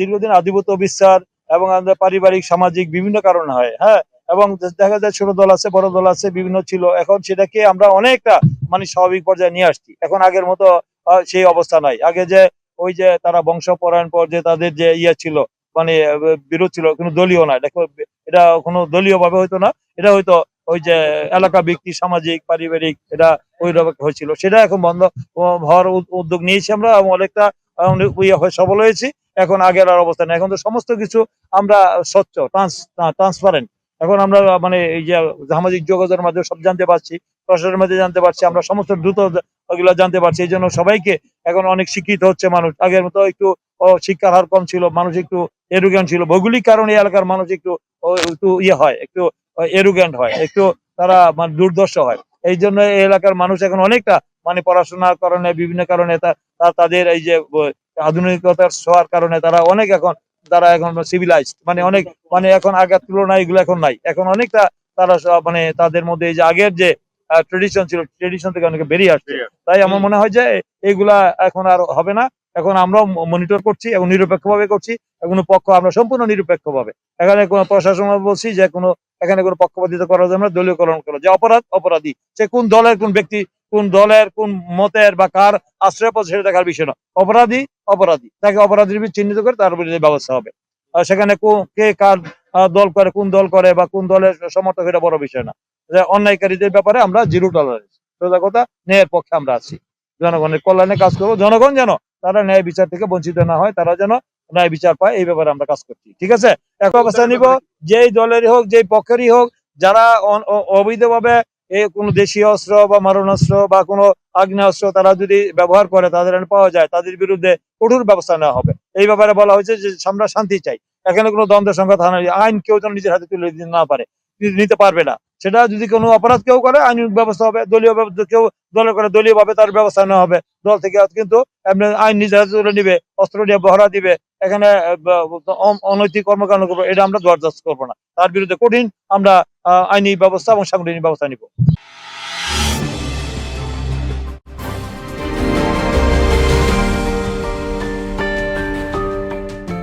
দীর্ঘদিন আধিপত্য বিস্তার এবং আমাদের পারিবারিক সামাজিক বিভিন্ন কারণে হয়। হ্যাঁ, এবং দেখা যায় ছোট দল আছে, বড় দল আছে, বিভিন্ন ছিল। এখন সেটাকে আমরা অনেকটা মানে স্বাভাবিক পর্যায়ে নিয়ে আসছি। এখন আগের মতো সেই অবস্থা নাই। আগে যে ওই যে তারা বংশপরায়ণ পর যে তাদের যে ইয়ে ছিল, মানে বিরোধ ছিল, কোনো দলীয় না। দেখো, এটা কোনো দলীয় ভাবে হইতো না। এটা হয়তো ওই যে এলাকা ব্যক্তি সামাজিক পারিবারিক এটা ওই রকম হয়েছিল। সেটা এখন বন্ধ হওয়ার উদ্যোগ নিয়েছি আমরা, এবং অনেকটা সফল হয়েছি। এখন আগের আর অবস্থা নেই। এখন তো সমস্ত কিছু আমরা স্বচ্ছ, ট্রান্সপারেন্ট। এখন আমরা মানে এই যে সামাজিক যোগাযোগের মাধ্যমে সব জানতে পারছি, প্রশাসনের মধ্যে জানতে পারছি, আমরা সমস্ত দ্রুত ওগুলো জানতে পারছি। এই জন্য সবাইকে এখন অনেক শিক্ষিত হচ্ছে মানুষ। আগের মতো একটু শিক্ষার হার কম ছিল, মানুষ একটু এরুগ্যান্ট ছিল। ভৌগোলিক কারণে এলাকার মানুষ একটু একটু ইয়ে হয়, একটু এরুগ্যান্ট হয়, একটু তারা মানে দুর্দর্শ হয়। এই জন্য এই এলাকার মানুষ এখন অনেকটা মানে পড়াশোনার কারণে বিভিন্ন কারণে তাদের এই যে আধুনিকতার ছোঁয়ার কারণে তারা এখন সিভিলাইজড, মানে অনেক মানে এখন আগের তুলনায় এগুলো এখন নাই। এখন অনেকটা তারা মানে তাদের মধ্যে এই যে আগের যে ট্রেডিশন ছিল, ট্রেডিশন থেকে অনেকে বেরিয়ে আসছে। তাই আমার মনে হয় যে এগুলা এখন আর হবে না। এখন আমরাও মনিটর করছি এবং নিরপেক্ষভাবে করছি। কোনো পক্ষ আমরা সম্পূর্ণ নিরপেক্ষভাবে, এখানে কোনো প্রশাসন বলছি যে এখানে কোনো পক্ষপাতিত্ব করা যাবে না, দলীয়করণ করা, যে অপরাধী সে কোন দলের কোন ব্যক্তি, কোন দলের কোন মতের বা কার আশ্রয় পথ, সেটা দেখার বিষয় না। অপরাধী অপরাধী, তাকে অপরাধীর চিহ্নিত করে তার বিরুদ্ধে ব্যবস্থা হবে। সেখানে কে কার দল করে, কোন দল করে বা কোন দলের সমর্থক, এটা বড় বিষয় না। অন্যায়কারীদের ব্যাপারে আমরা জিরো টলারেন্স, সোজা কথা, ন্যায়ের পক্ষে আমরা আছি। জনগণের কল্যাণে কাজ করবো। জনগণ যেন তারা ন্যায় বিচার থেকে বঞ্চিত না হয়, তারা যেন ন্যায় বিচার পায়, এই ব্যাপারে আমরা কাজ করছি। ঠিক আছে, এক অবস্থা নিব, যেই দলেরই হোক, যেই পক্ষেরই হোক, যারা অবৈধভাবে কোনো দেশীয় অস্ত্র বা মারণাস্ত্র বা কোনো আগ্নেয়াস্ত্র তারা যদি ব্যবহার করে, তাদের পাওয়া যায়, তাদের বিরুদ্ধে কঠোর ব্যবস্থা নেওয়া হবে। এই ব্যাপারে বলা হয়েছে যে আমরা শান্তি চাই। এখানে কোনো দ্বন্দ্ব সংঘাত হয় না। আইন কেউ যেন নিজের হাতে তুলে দিতে না পারে, নিতে পারবে না। সেটা যদি কোনো অপরাধ কেউ করে, আইনি ব্যবস্থা হবে। কেউ দলের করে, দলীয় ভাবে তার ব্যবস্থা নেওয়া হবে দল থেকে। কিন্তু আইন নিজের হাতে তুলে নিবে, অস্ত্র দিয়ে পহরা দিবে, এখানে অনৈতিক কর্মকাণ্ড করবো, এটা আমরা বরদাস্ত করবো না। তার বিরুদ্ধে কঠিন আমরা আইনি ব্যবস্থা এবং সাংগঠনিক ব্যবস্থা নিব।